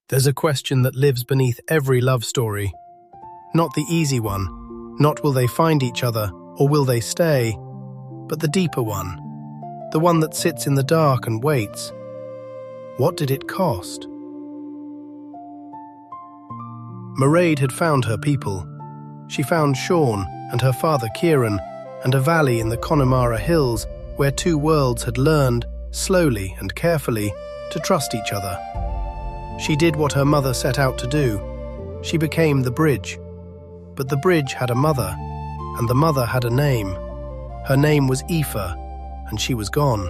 There's a question that lives beneath every love story. Not the easy one, not will they find each other or will they stay, but the deeper one, the one that sits in the dark and waits. What did it cost? Mairead had found her people. She found Seán and her father Kieran and a valley in the Connemara Hills where two worlds had learned, slowly and carefully, to trust each other. She did what her mother set out to do. She became the bridge. But the bridge had a mother, and the mother had a name. Her name was Aoife, and she was gone.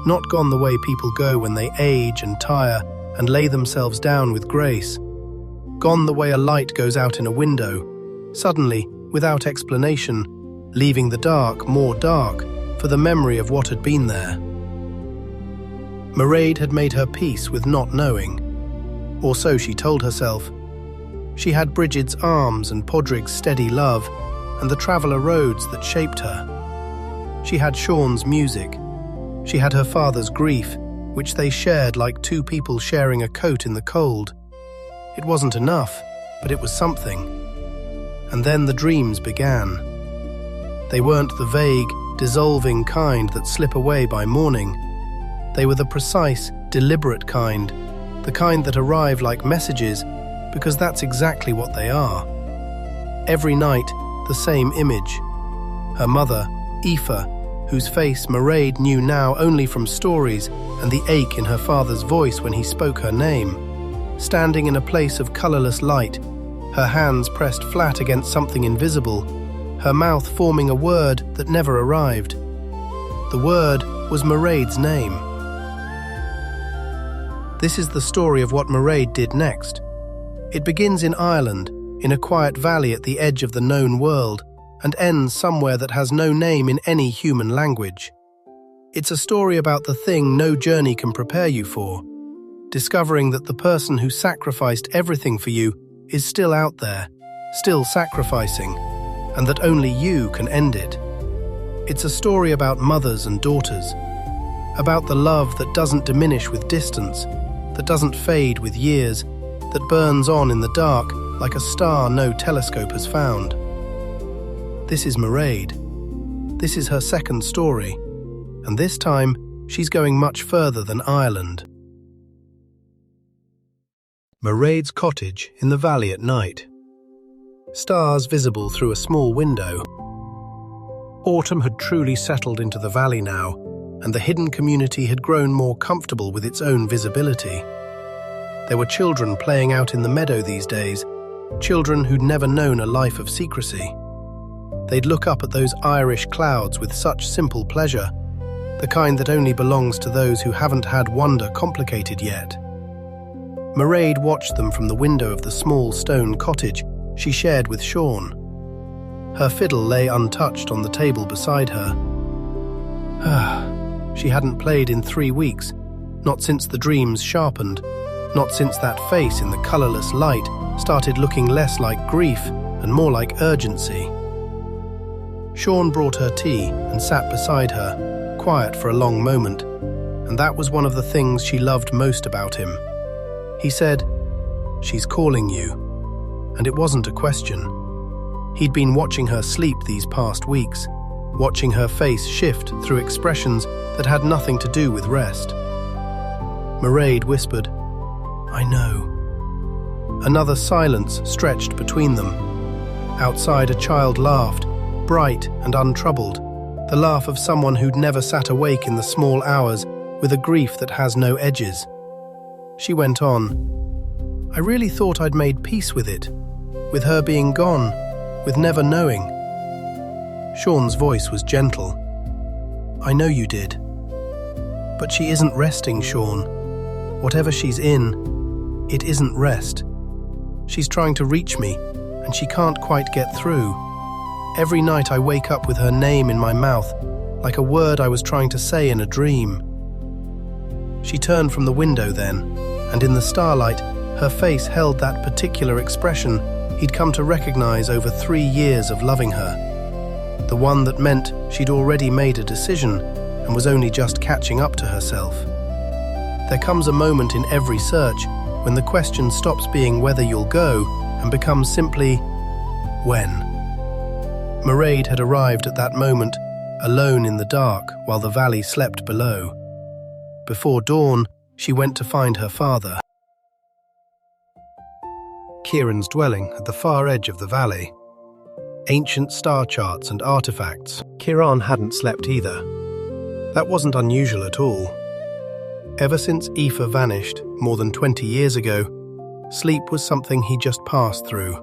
Not gone the way people go when they age and tire and lay themselves down with grace. Gone the way a light goes out in a window, suddenly, without explanation, leaving the dark more dark for the memory of what had been there. Mairead had made her peace with not knowing, or so she told herself. She had Bridget's arms and Podrig's steady love, and the traveller roads that shaped her. She had Seán's music. She had her father's grief, which they shared like two people sharing a coat in the cold. It wasn't enough, but it was something. And then the dreams began. They weren't the vague, dissolving kind that slip away by morning. They were the precise, deliberate kind, the kind that arrive like messages, because that's exactly what they are. Every night, the same image. Her mother, Aoife, whose face Mairead knew now only from stories and the ache in her father's voice when he spoke her name, standing in a place of colourless light, her hands pressed flat against something invisible, her mouth forming a word that never arrived. The word was Mairead's name. This is the story of what Mairead did next. It begins in Ireland, in a quiet valley at the edge of the known world, and ends somewhere that has no name in any human language. It's a story about the thing no journey can prepare you for, discovering that the person who sacrificed everything for you is still out there, still sacrificing, and that only you can end it. It's a story about mothers and daughters, about the love that doesn't diminish with distance, that doesn't fade with years, that burns on in the dark like a star no telescope has found. This is Mairead. This is her second story, and this time she's going much further than Ireland. Mairead's cottage in the valley at night. Stars visible through a small window. Autumn had truly settled into the valley now, and the hidden community had grown more comfortable with its own visibility. There were children playing out in the meadow these days, children who'd never known a life of secrecy. They'd look up at those Irish clouds with such simple pleasure, the kind that only belongs to those who haven't had wonder complicated yet. Mairead watched them from the window of the small stone cottage she shared with Seán. Her fiddle lay untouched on the table beside her. She hadn't played in 3 weeks, not since the dreams sharpened, not since that face in the colourless light started looking less like grief and more like urgency. Seán brought her tea and sat beside her, quiet for a long moment, and that was one of the things she loved most about him. He said, "She's calling you," and it wasn't a question. He'd been watching her sleep these past weeks, watching her face shift through expressions that had nothing to do with rest. Mairead whispered, "I know." Another silence stretched between them. Outside, a child laughed, bright and untroubled, the laugh of someone who'd never sat awake in the small hours with a grief that has no edges. She went on, "I really thought I'd made peace with it, with her being gone, with never knowing." Seán's voice was gentle. "I know you did. But she isn't resting, Seán. Whatever she's in, it isn't rest. She's trying to reach me, and she can't quite get through. Every night I wake up with her name in my mouth, like a word I was trying to say in a dream." She turned from the window then, and in the starlight, her face held that particular expression he'd come to recognize over 3 years of loving her. The one that meant she'd already made a decision and was only just catching up to herself. There comes a moment in every search when the question stops being whether you'll go and becomes simply when. Mairead had arrived at that moment, alone in the dark while the valley slept below. Before dawn, she went to find her father. Kieran's dwelling at the far edge of the valley. Ancient star charts and artifacts. Kieran hadn't slept either. That wasn't unusual at all. Ever since Aoife vanished more than 20 years ago, sleep was something he just passed through.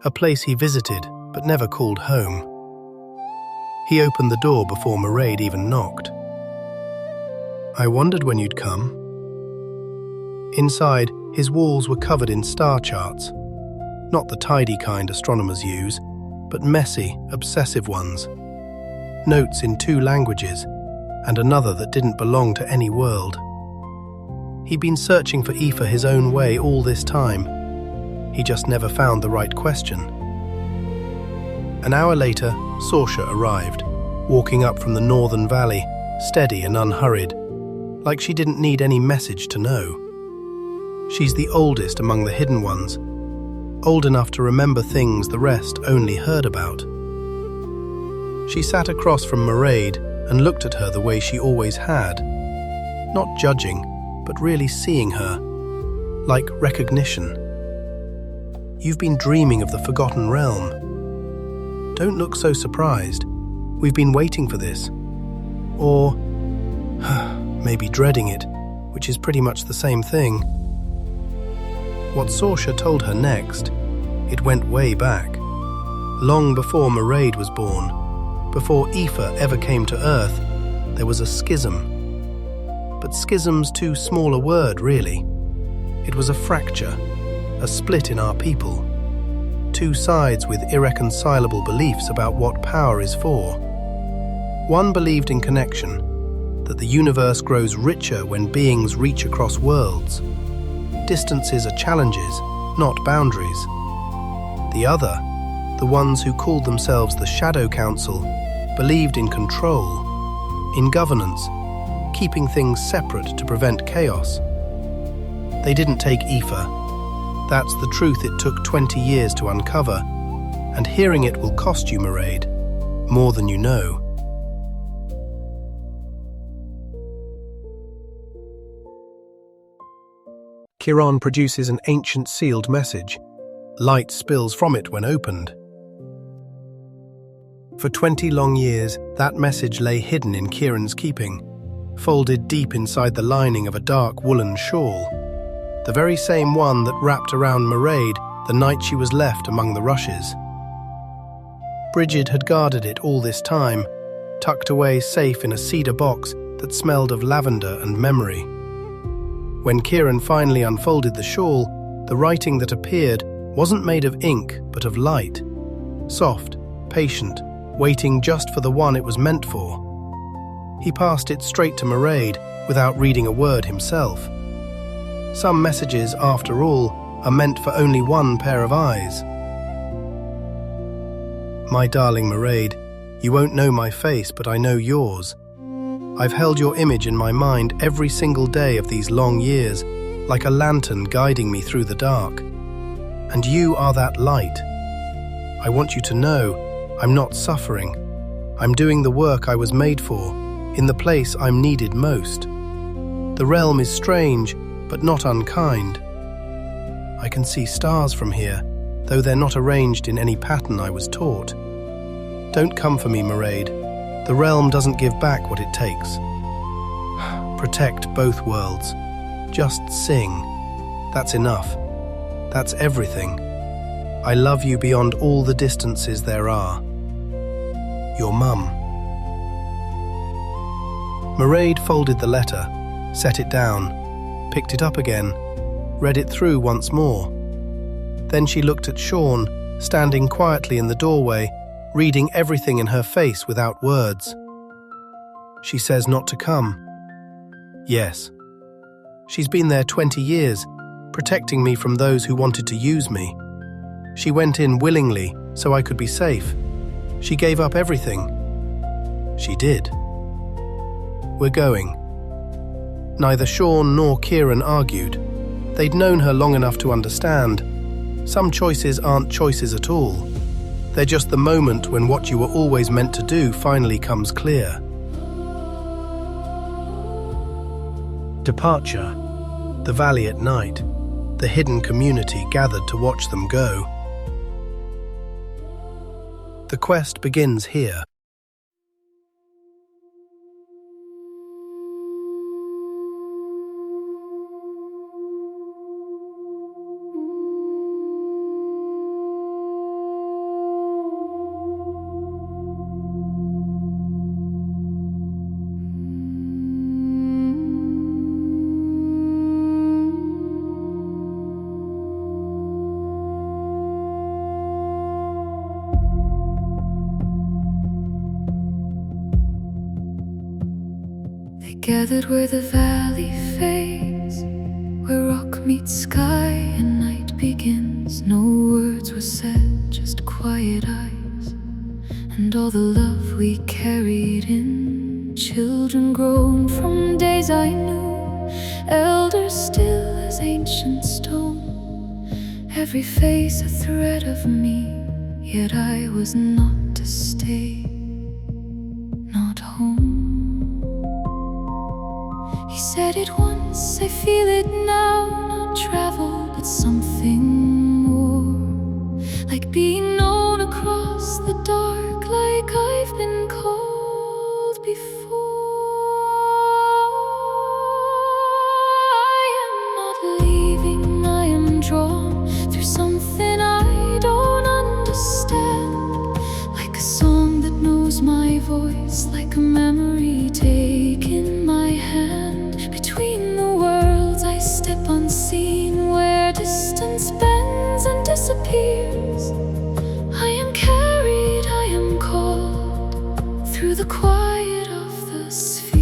A place he visited but never called home. He opened the door before Mairead even knocked. "I wondered when you'd come." Inside, his walls were covered in star charts. Not the tidy kind astronomers use, but messy, obsessive ones. Notes in 2 languages, and another that didn't belong to any world. He'd been searching for Aoife his own way all this time. He just never found the right question. An hour later, Saoirse arrived, walking up from the northern valley, steady and unhurried, like she didn't need any message to know. She's the oldest among the hidden ones, old enough to remember things the rest only heard about. She sat across from Mairead and looked at her the way she always had, not judging, but really seeing her, like recognition. "You've been dreaming of the Forgotten Realm. Don't look so surprised. We've been waiting for this." Or maybe dreading it, which is pretty much the same thing. What Saoirse told her next, it went way back. Long before Mairead was born, before Aoife ever came to Earth, there was a schism. But schism's too small a word, really. It was a fracture, a split in our people. 2 sides with irreconcilable beliefs about what power is for. One believed in connection, that the universe grows richer when beings reach across worlds. Distances are challenges, not boundaries. The other, the ones who called themselves the Shadow Council, believed in control, in governance, keeping things separate to prevent chaos. They didn't take Aoife. That's the truth it took 20 years to uncover, and hearing it will cost you, Mairead, more than you know. Kieran produces an ancient sealed message. Light spills from it when opened. For 20 long years, that message lay hidden in Kieran's keeping, folded deep inside the lining of a dark woolen shawl, the very same one that wrapped around Mairead the night she was left among the rushes. Bridget had guarded it all this time, tucked away safe in a cedar box that smelled of lavender and memory. When Kieran finally unfolded the shawl, the writing that appeared wasn't made of ink, but of light. Soft, patient, waiting just for the one it was meant for. He passed it straight to Mairead without reading a word himself. Some messages, after all, are meant for only one pair of eyes. "My darling Mairead, you won't know my face, but I know yours. I've held your image in my mind every single day of these long years, like a lantern guiding me through the dark. And you are that light. I want you to know I'm not suffering. I'm doing the work I was made for, in the place I'm needed most. The realm is strange, but not unkind. I can see stars from here, though they're not arranged in any pattern I was taught. Don't come for me, Mairead. The realm doesn't give back what it takes. Protect both worlds. Just sing. That's enough. That's everything. I love you beyond all the distances there are. Your mum." Mairead folded the letter, set it down, picked it up again, read it through once more. Then she looked at Seán, standing quietly in the doorway, reading everything in her face without words. She says not to come. Yes. She's been there 20 years, protecting me from those who wanted to use me. She went in willingly, so I could be safe. She gave up everything. She did. We're going. Neither Seán nor Kieran argued. They'd known her long enough to understand. Some choices aren't choices at all. They're just the moment when what you were always meant to do finally comes clear. Departure. The valley at night. The hidden community gathered to watch them go. The quest begins here. Gathered where the valley fades, where rock meets sky and night begins. No words were said, just quiet eyes, and all the love we carried in. Children grown from days I knew, elders still as ancient stone. Every face a thread of me, yet I was not to stay, not home. He said it once, I feel it now. Not travel, but something more, like being known across the dark, like I've been called before. I am not leaving, I am drawn through something I don't understand, like a song that knows my voice, like a memory taking my hand. Between the worlds I step unseen, where distance bends and disappears. I am carried, I am called through the quiet of the sphere.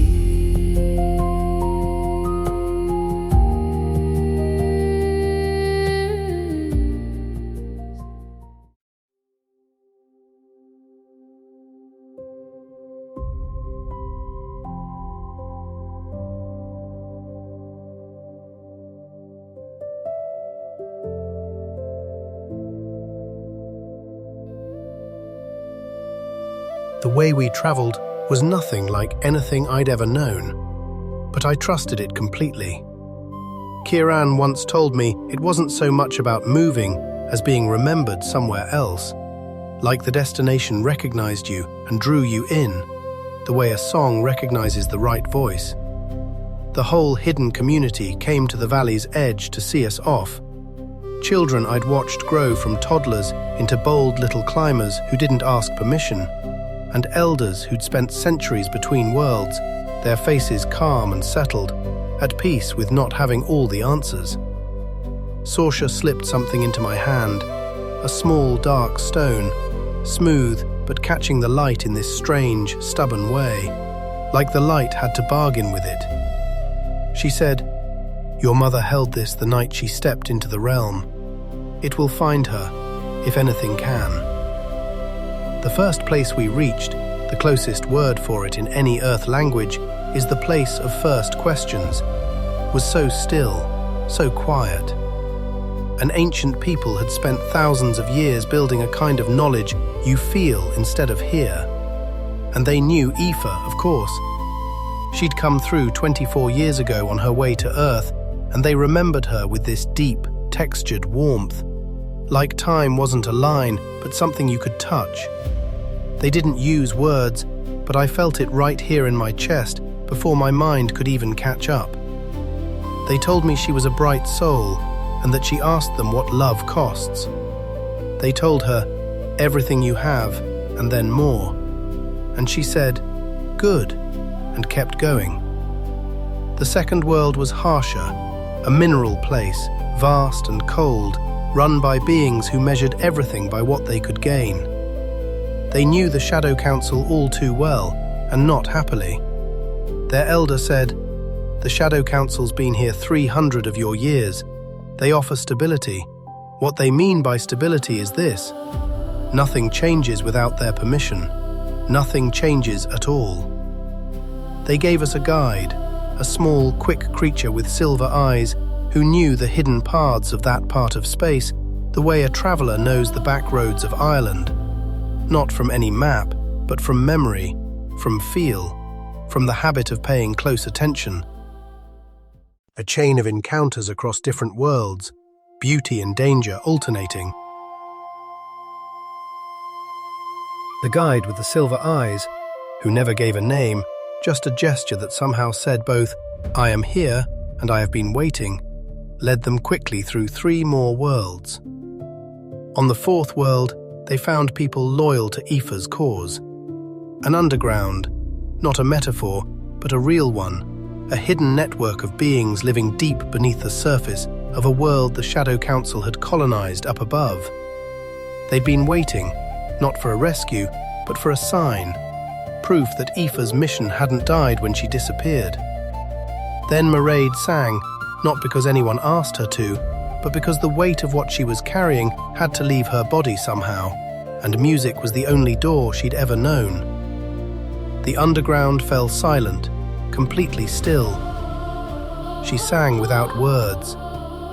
The way we traveled was nothing like anything I'd ever known, but I trusted it completely. Kieran once told me it wasn't so much about moving as being remembered somewhere else, like the destination recognized you and drew you in, the way a song recognizes the right voice. The whole hidden community came to the valley's edge to see us off. Children I'd watched grow from toddlers into bold little climbers who didn't ask permission, and elders who'd spent centuries between worlds, their faces calm and settled, at peace with not having all the answers. Saoirse slipped something into my hand, a small dark stone, smooth but catching the light in this strange, stubborn way, like the light had to bargain with it. She said, "Your mother held this the night she stepped into the realm. It will find her, if anything can." The first place we reached, the closest word for it in any Earth language, is the place of first questions, was so still, so quiet. An ancient people had spent thousands of years building a kind of knowledge you feel instead of hear. And they knew Aoife, of course. She'd come through 24 years ago on her way to Earth, and they remembered her with this deep, textured warmth. Like time wasn't a line, but something you could touch. They didn't use words, but I felt it right here in my chest before my mind could even catch up. They told me she was a bright soul, and that she asked them what love costs. They told her, "Everything you have, and then more." And she said, "Good," and kept going. The second world was harsher, a mineral place, vast and cold, run by beings who measured everything by what they could gain. They knew the Shadow Council all too well, and not happily. Their elder said, "The Shadow Council's been here 300 of your years. They offer stability. What they mean by stability is this: nothing changes without their permission. Nothing changes at all." They gave us a guide, a small, quick creature with silver eyes, who knew the hidden paths of that part of space the way a traveller knows the back roads of Ireland. Not from any map, but from memory, from feel, from the habit of paying close attention. A chain of encounters across different worlds, beauty and danger alternating. The guide with the silver eyes, who never gave a name, just a gesture that somehow said both, "I am here" and "I have been waiting," led them quickly through 3 more worlds. On the 4th world, they found people loyal to Aoife's cause. An underground, not a metaphor, but a real one, a hidden network of beings living deep beneath the surface of a world the Shadow Council had colonized up above. They'd been waiting, not for a rescue, but for a sign, proof that Aoife's mission hadn't died when she disappeared. Then Mairead sang, not because anyone asked her to, but because the weight of what she was carrying had to leave her body somehow, and music was the only door she'd ever known. The underground fell silent, completely still. She sang without words,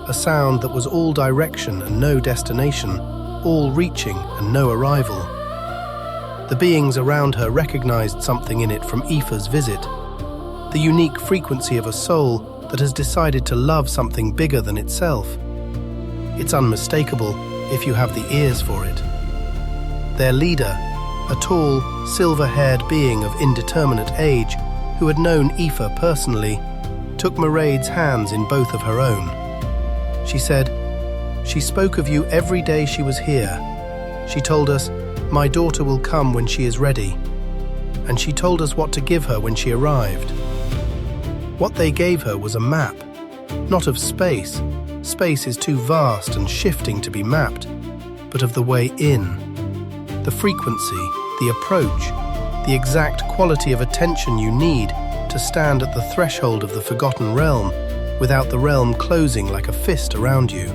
a sound that was all direction and no destination, all reaching and no arrival. The beings around her recognized something in it from Aoife's visit, the unique frequency of a soul that has decided to love something bigger than itself. It's unmistakable if you have the ears for it. Their leader, a tall, silver-haired being of indeterminate age who had known Aoife personally, took Mairead's hands in both of her own. She said, "She spoke of you every day she was here. She told us, 'My daughter will come when she is ready.' And she told us what to give her when she arrived." What they gave her was a map, not of space. Space is too vast and shifting to be mapped, but of the way in. The frequency, the approach, the exact quality of attention you need to stand at the threshold of the forgotten realm without the realm closing like a fist around you.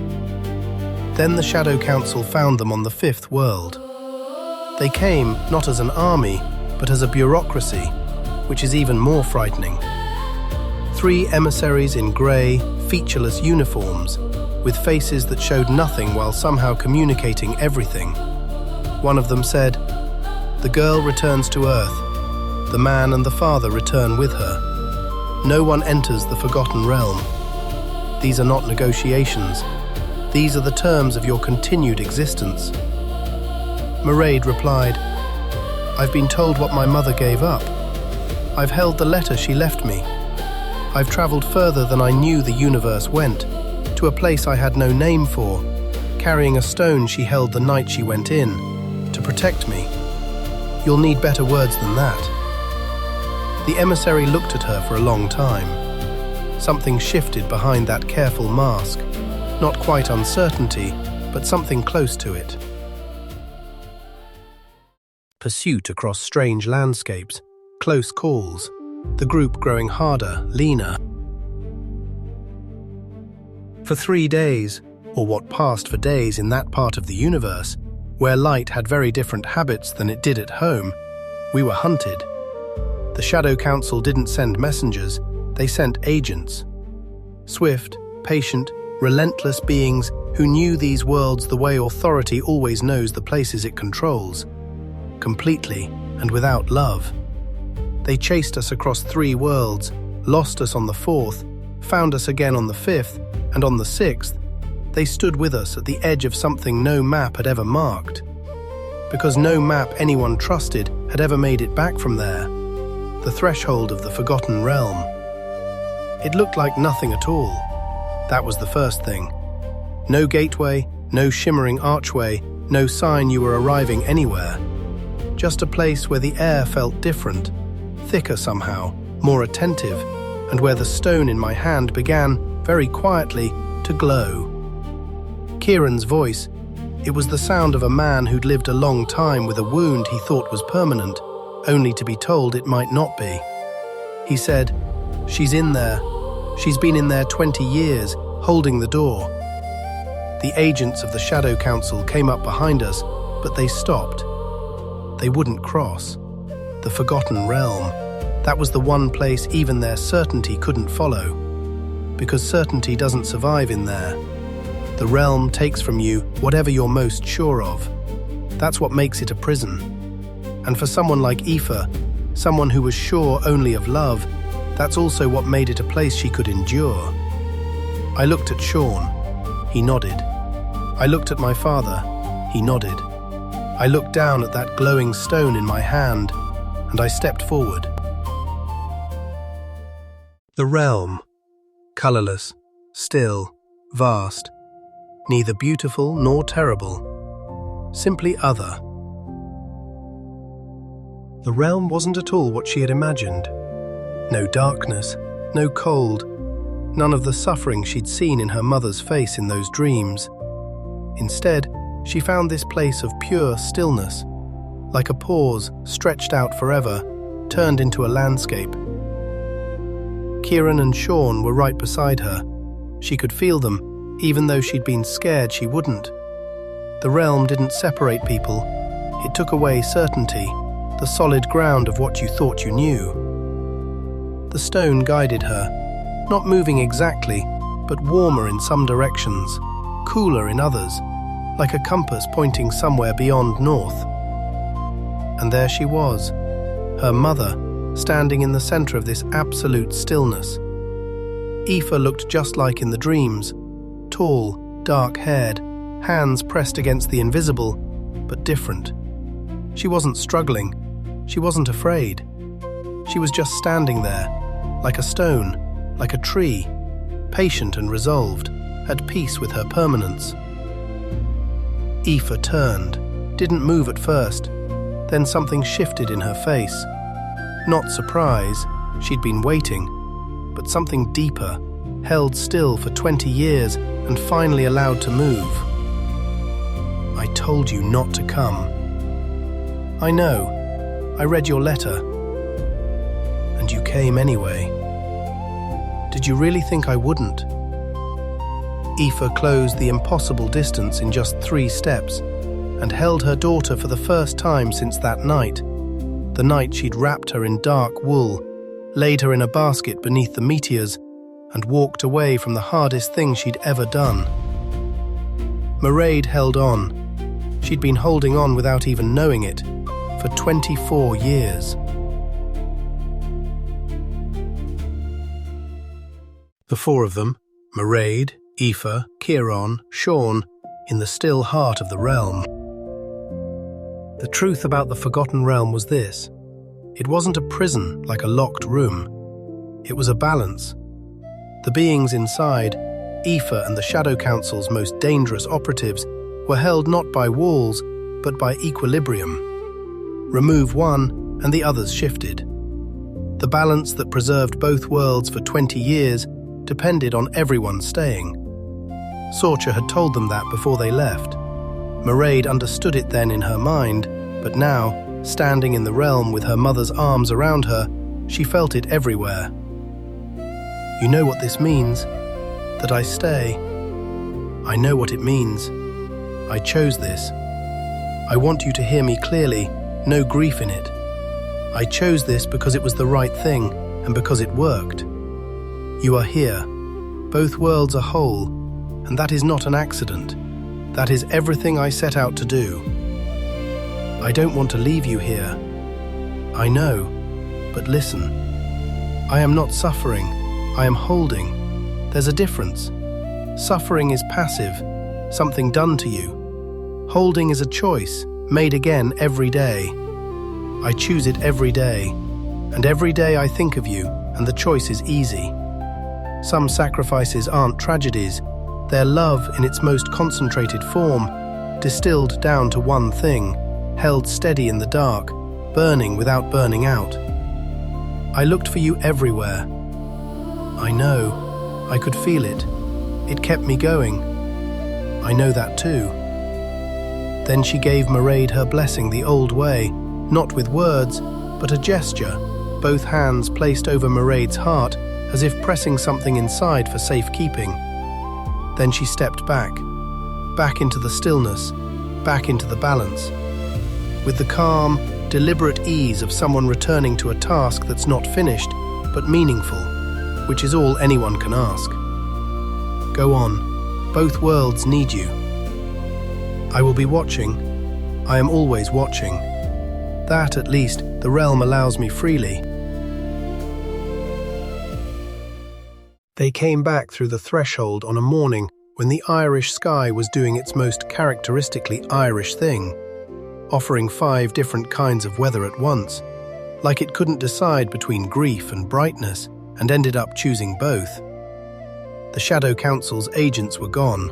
Then the Shadow Council found them on the 5th world. They came not as an army, but as a bureaucracy, which is even more frightening. 3 emissaries in grey, featureless uniforms, with faces that showed nothing while somehow communicating everything. One of them said, "The girl returns to Earth. The man and the father return with her. No one enters the Forgotten Realm. These are not negotiations. These are the terms of your continued existence." Mairead replied, "I've been told what my mother gave up. I've held the letter she left me. I've travelled further than I knew the universe went, to a place I had no name for, carrying a stone she held the night she went in, to protect me. You'll need better words than that." The emissary looked at her for a long time. Something shifted behind that careful mask, not quite uncertainty, but something close to it. Pursuit across strange landscapes, close calls, the group growing harder, leaner. For 3 days, or what passed for days in that part of the universe, where light had very different habits than it did at home, we were hunted. The Shadow Council didn't send messengers, they sent agents. Swift, patient, relentless beings who knew these worlds the way authority always knows the places it controls, completely and without love. They chased us across 3 worlds, lost us on the 4th, found us again on the 5th, and on the 6th, they stood with us at the edge of something no map had ever marked. Because no map anyone trusted had ever made it back from there, the threshold of the Forgotten Realm. It looked like nothing at all. That was the first thing. No gateway, no shimmering archway, no sign you were arriving anywhere. Just a place where the air felt different, thicker somehow, more attentive, and where the stone in my hand began, very quietly, to glow. Kieran's voice, it was the sound of a man who'd lived a long time with a wound he thought was permanent, only to be told it might not be. He said, "She's in there. She's been in there 20 years, holding the door." The agents of the Shadow Council came up behind us, but they stopped. They wouldn't cross. The Forgotten Realm. That was the one place even their certainty couldn't follow. because certainty doesn't survive in there. The realm takes from you whatever you're most sure of. That's what makes it a prison. And for someone like Aoife, someone who was sure only of love, that's also what made it a place she could endure. I looked at Seán. He nodded. I looked at my father. He nodded. I looked down at that glowing stone in my hand, and I stepped forward. The realm. Colourless, still, vast. Neither beautiful nor terrible. Simply other. The realm wasn't at all what she had imagined. No darkness, no cold, none of the suffering she'd seen in her mother's face in those dreams. Instead, she found this place of pure stillness, like a pause stretched out forever, turned into a landscape. Kieran and Seán were right beside her. She could feel them, even though she'd been scared she wouldn't. The realm didn't separate people. It took away certainty, the solid ground of what you thought you knew. The stone guided her, not moving exactly, but warmer in some directions, cooler in others, like a compass pointing somewhere beyond north. And there she was, her mother, standing in the center of this absolute stillness. Aoife looked just like in the dreams, tall, dark-haired, hands pressed against the invisible, but different. She wasn't struggling. She wasn't afraid. She was just standing there, like a stone, like a tree, patient and resolved, at peace with her permanence. Aoife turned, didn't move at first. Then something shifted in her face. Not surprise, she'd been waiting, but something deeper, held still for 20 years and finally allowed to move. I told you not to come. I know. I read your letter. And you came anyway. Did you really think I wouldn't? Aoife closed the impossible distance in just 3 steps and held her daughter for the first time since that night, the night she'd wrapped her in dark wool, laid her in a basket beneath the meteors, and walked away from the hardest thing she'd ever done. Mairead held on. She'd been holding on without even knowing it, for 24 years. The 4 of them, Mairead, Aoife, Kieran, Seán, in the still heart of the realm. The truth about the Forgotten Realm was this. It wasn't a prison like a locked room. It was a balance. The beings inside, Aoife and the Shadow Council's most dangerous operatives, were held not by walls, but by equilibrium. Remove one, and the others shifted. The balance that preserved both worlds for 20 years depended on everyone staying. Sorcha had told them that before they left. Mairead understood it then in her mind, but now, standing in the realm with her mother's arms around her, she felt it everywhere. You know what this means? That I stay. I know what it means. I chose this. I want you to hear me clearly, no grief in it. I chose this because it was the right thing and because it worked. You are here. Both worlds are whole, and that is not an accident. That is everything I set out to do. I don't want to leave you here. I know, but listen. I am not suffering. I am holding. There's a difference. Suffering is passive, something done to you. Holding is a choice, made again every day. I choose it every day, and every day I think of you, and the choice is easy. Some sacrifices aren't tragedies, they're love in its most concentrated form, distilled down to one thing, held steady in the dark, burning without burning out. I looked for you everywhere. I know, I could feel it. It kept me going. I know that too. Then she gave Mairead her blessing the old way, not with words, but a gesture, both hands placed over Mairead's heart, as if pressing something inside for safekeeping. Then she stepped back into the stillness, back into the balance. With the calm, deliberate ease of someone returning to a task that's not finished, but meaningful, which is all anyone can ask. Go on. Both worlds need you. I will be watching. I am always watching. That, at least, the realm allows me freely. They came back through the threshold on a morning when the Irish sky was doing its most characteristically Irish thing, offering 5 different kinds of weather at once, like it couldn't decide between grief and brightness, and ended up choosing both. The Shadow Council's agents were gone.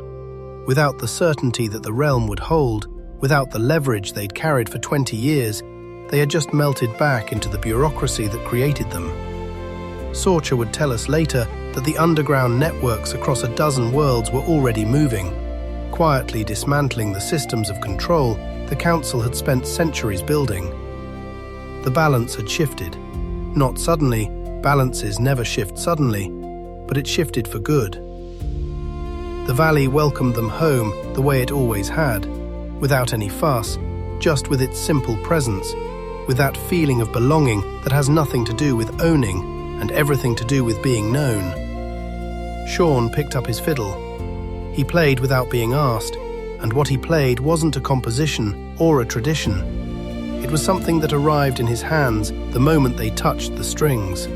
Without the certainty that the realm would hold, without the leverage they'd carried for 20 years, they had just melted back into the bureaucracy that created them. Sorcha would tell us later that the underground networks across a dozen worlds were already moving, quietly dismantling the systems of control the Council had spent centuries building. The balance had shifted. Not suddenly, balances never shift suddenly, but it shifted for good. The valley welcomed them home the way it always had, without any fuss, just with its simple presence, with that feeling of belonging that has nothing to do with owning and everything to do with being known. Seán picked up his fiddle. He played without being asked, and what he played wasn't a composition or a tradition. It was something that arrived in his hands the moment they touched the strings.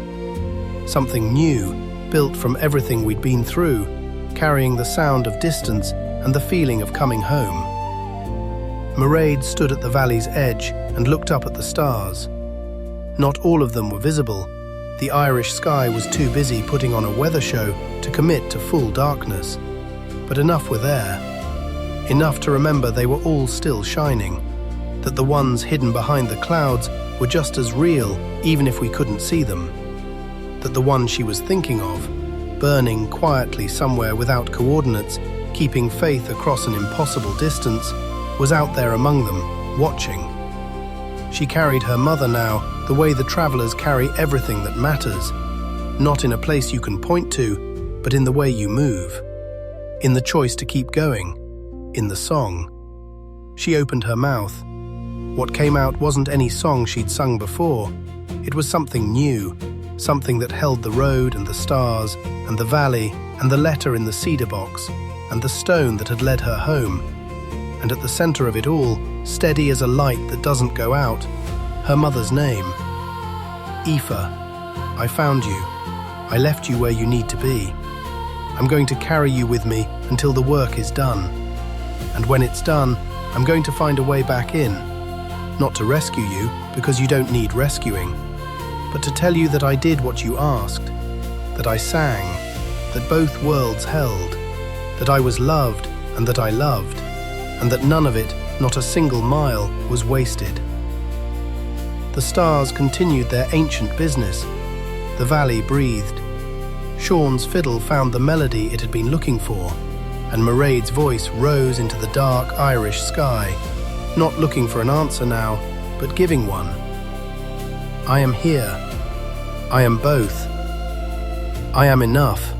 Something new, built from everything we'd been through, carrying the sound of distance and the feeling of coming home. Mairead stood at the valley's edge and looked up at the stars. Not all of them were visible. The Irish sky was too busy putting on a weather show to commit to full darkness. But enough were there. Enough to remember they were all still shining, that the ones hidden behind the clouds were just as real even if we couldn't see them, that the one she was thinking of, burning quietly somewhere without coordinates, keeping faith across an impossible distance, was out there among them, watching. She carried her mother now the way the travelers carry everything that matters, not in a place you can point to, but in the way you move, in the choice to keep going, in the song. She opened her mouth. What came out wasn't any song she'd sung before. It was something new, something that held the road and the stars and the valley and the letter in the cedar box and the stone that had led her home. And at the center of it all, steady as a light that doesn't go out, her mother's name. Aoife, I found you. I left you where you need to be. I'm going to carry you with me until the work is done. And when it's done, I'm going to find a way back in. Not to rescue you, because you don't need rescuing, but to tell you that I did what you asked, that I sang, that both worlds held, that I was loved and that I loved, and that none of it, not a single mile, was wasted. The stars continued their ancient business. The valley breathed. Seán's fiddle found the melody it had been looking for, and Mairead's voice rose into the dark Irish sky, not looking for an answer now, but giving one. I am here. I am both. I am enough.